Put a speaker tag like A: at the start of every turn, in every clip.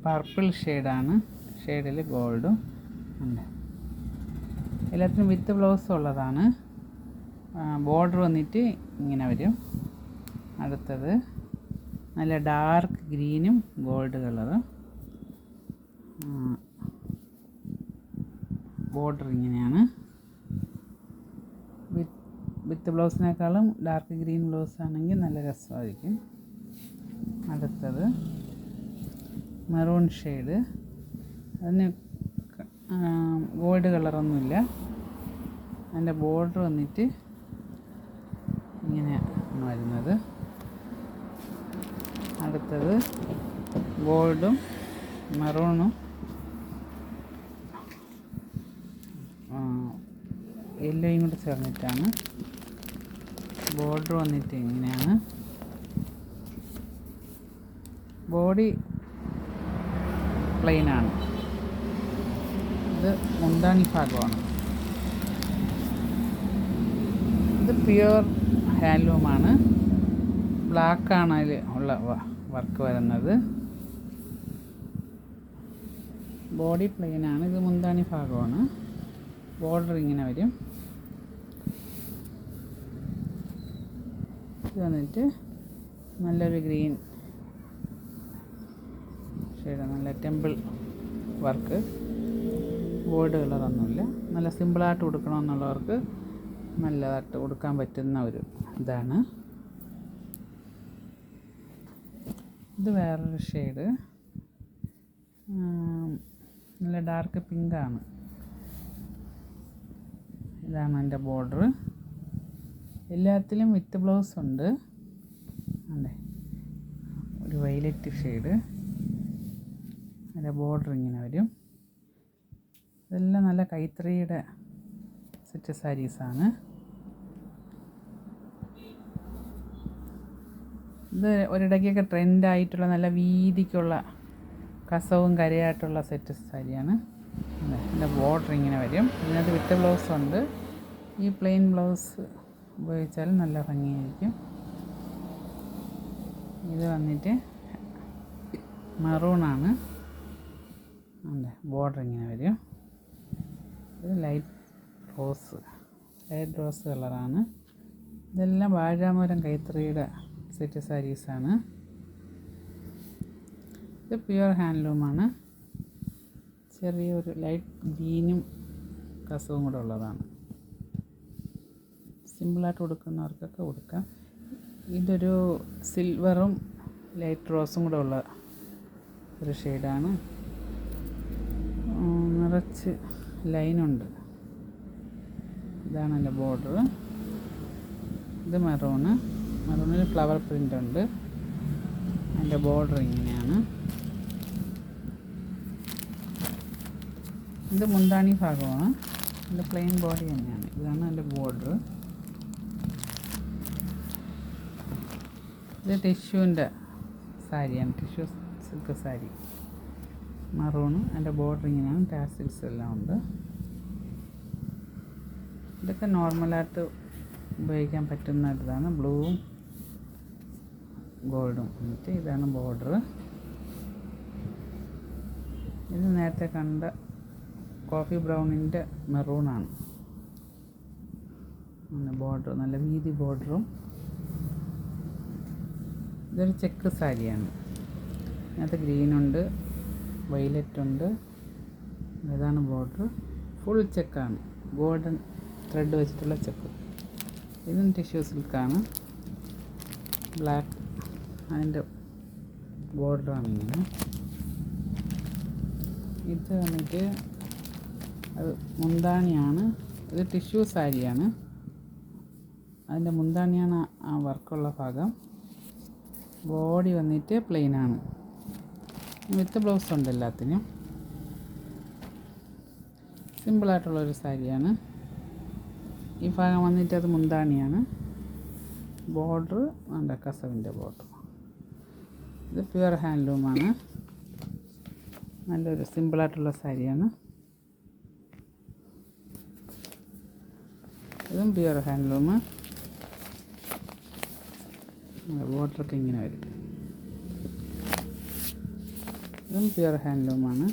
A: Purple ഷെയ്ഡാണ്, ഷെയ്ഡിൽ ഗോൾഡും ഉണ്ട്. എല്ലാത്തിനും വിത്ത് ബ്ലൗസ് ഉള്ളതാണ്. ബോർഡർ വന്നിട്ട് ഇങ്ങനെ വരും. അടുത്തത് നല്ല ഡാർക്ക് ഗ്രീനും ഗോൾഡ് കളറും. ബോർഡർ ഇങ്ങനെയാണ്. വിത്ത് ബ്ലൗസിനേക്കാളും ഡാർക്ക് ഗ്രീൻ ബ്ലൗസ് ആണെങ്കിൽ നല്ല രസമായിരിക്കും. അടുത്തത് മെറൂൺ ഷെയ്ഡ്. അതിന് ഗോൾഡ് കളറൊന്നുമില്ല. അതിൻ്റെ ബോർഡർ വന്നിട്ട് ഇങ്ങനെയാണ് വരുന്നത്. അടുത്തത് ഗോൾഡും മെറൂണും യെല്ലോയും കൂടെ ചേർന്നിട്ടാണ്. ബോർഡർ വന്നിട്ട് ഇങ്ങനെയാണ്. ബോഡി പ്ലെയിനാണ്. ഇത് മുന്താണി ഭാഗമാണ്. ഇത് പ്യുവർ ഹാൻഡ്ലൂമാണ്. ബ്ലാക്കാണ് അതിൽ ഉള്ള വർക്ക് വരുന്നത്. ബോഡി പ്ലെയിനാണ്. ഇത് മുന്താണി ഭാഗമാണ്. ബോർഡർ ഇങ്ങനെ വരും. ഇത് വന്നിട്ട് നല്ലൊരു ഗ്രീൻ ഷെയ്ഡ്, നല്ല ടെമ്പിൾ വർക്ക്. ഗോൾഡ് കളറൊന്നുമില്ല. നല്ല സിമ്പിളായിട്ട് ഉടുക്കണമെന്നുള്ളവർക്ക് നല്ലതായിട്ട് ഉടുക്കാൻ പറ്റുന്ന ഒരു ഇതാണ്. ഇത് വേറൊരു ഷെയ്ഡ്, നല്ല ഡാർക്ക് പിങ്കാണ്. ഇതാണ് എൻ്റെ ബോർഡർ. എല്ലാത്തിലും വിത്ത് ബ്ലൗസ് ഉണ്ട്. അതെ, ഒരു വയലറ്റ് ഷെയ്ഡ്. അതിൻ്റെ ബോർഡർ ഇങ്ങനെ വരും. ഇതെല്ലാം നല്ല കൈത്തറിയുടെ സെറ്റ് സാരീസാണ്. ഇത് ഒരിടയ്ക്കൊക്കെ ട്രെൻഡായിട്ടുള്ള നല്ല വീതിക്കുള്ള കസവും കരയായിട്ടുള്ള സെറ്റ് സാരിയാണ്. ഇതിൻ്റെ ബോർഡർ ഇങ്ങനെ വരും. ഇതിനകത്ത് വിത്ത് ബ്ലൗസ് ഉണ്ട്. ഈ പ്ലെയിൻ ബ്ലൗസ് ഉപയോഗിച്ചാൽ നല്ല ഭംഗിയായിരിക്കും. ഇത് വന്നിട്ട് മെറൂണാണ്. അതെ, ബോർഡർ ഇങ്ങനെ വരും. ഇത് ലൈറ്റ് റോസ് കളറാണ്. ഇതെല്ലാം വാഴാമരം കൈത്തറിയുടെ സെറ്റ് സാരീസാണ്. ഇത് പ്യുവർ ഹാൻഡ്ലൂമാണ്. ചെറിയൊരു ലൈറ്റ് ഗ്രീനും കസവും കൂടെ ഉള്ളതാണ്. സിമ്പിളായിട്ട് ഉടുക്കുന്നവർക്കൊക്കെ ഉടുക്കാം. ഇതൊരു സിൽവറും ലൈറ്റ് റോസും കൂടെ ഉള്ള ഒരു ഷെയ്ഡാണ്. നിറച്ച് ലൈനുണ്ട്. ഇതാണ് എൻ്റെ ബോർഡർ. ഇത് മെറൂണിൽ ഫ്ലവർ പ്രിൻ്റ് ഉണ്ട്. അതിൻ്റെ ബോർഡർ ഇങ്ങനെയാണ്. ഇത് മുന്താണി ഭാഗമാണ്. ഇത് പ്ലെയിൻ ബോഡി തന്നെയാണ്. ഇതാണ് എൻ്റെ ബോർഡർ. ഇത് ടിഷ്യൂൻ്റെ സാരിയാണ്, ടിഷ്യൂ സിൽക്ക് സാരി. മറൂണ്. അതിൻ്റെ ബോർഡർ ഇങ്ങനെയാണ്. ടാസിൽസ് എല്ലാം ഉണ്ട്. ഇതൊക്കെ നോർമലായിട്ട് ഉപയോഗിക്കാൻ പറ്റുന്ന ഇതാണ്. ബ്ലൂവും ഗോൾഡും എന്നിട്ട് ഇതാണ് ബോർഡർ. ഇത് നേരത്തെ കണ്ട കോഫി ബ്രൗണിൻ്റെ മെറൂണാണ്. ബോർഡർ നല്ല വീതി ബോർഡറും. ഇതൊരു ചെക്ക് സാരിയാണ്. അതിനകത്ത് ഗ്രീനുണ്ട്, വയലറ്റ് ഉണ്ട്. ഇതാണ് ബോർഡർ. ഫുൾ ചെക്കാണ്, ഗോൾഡൻ ത്രെഡ് വെച്ചിട്ടുള്ള ചെക്ക്. ഇതും ടിഷ്യൂ സിൽക്കാണ്. ബ്ലാക്ക് അതിൻ്റെ ബോർഡറാണ് ഇങ്ങനെ. ഇത് വന്നിട്ട് അത് മുന്താണിയാണ്. ഇത് ടിഷ്യൂ സാരിയാണ്. അതിൻ്റെ മുന്താണിയാണ് ആ വർക്കുള്ള ഭാഗം. ബോഡി വന്നിട്ട് പ്ലെയിനാണ്. വിത്ത് ബ്ലൗസ് ഉണ്ട് എല്ലാത്തിനും. സിമ്പിളായിട്ടുള്ളൊരു സാരിയാണ്. ഈ ഭാഗം വന്നിട്ട് അത് മുന്താണിയാണ്. ബോർഡർ ഉണ്ട്, കസവിൻ്റെ ബോർഡർ. ഇത് പ്യുവർ ഹാൻഡ്ലൂമാണ്. നല്ലൊരു സിമ്പിളായിട്ടുള്ള സാരിയാണ്. ഇതും പ്യുവർ ഹാൻഡ്ലൂം. ബോർഡറൊക്കെ ഇങ്ങനെ വരും. ഇത് ഇതും പ്യുർ ഹാൻഡ്ലൂമാണ്.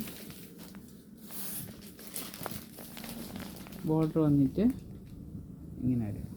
A: ബോർഡർ വന്നിട്ട് ഇങ്ങനെ വരും.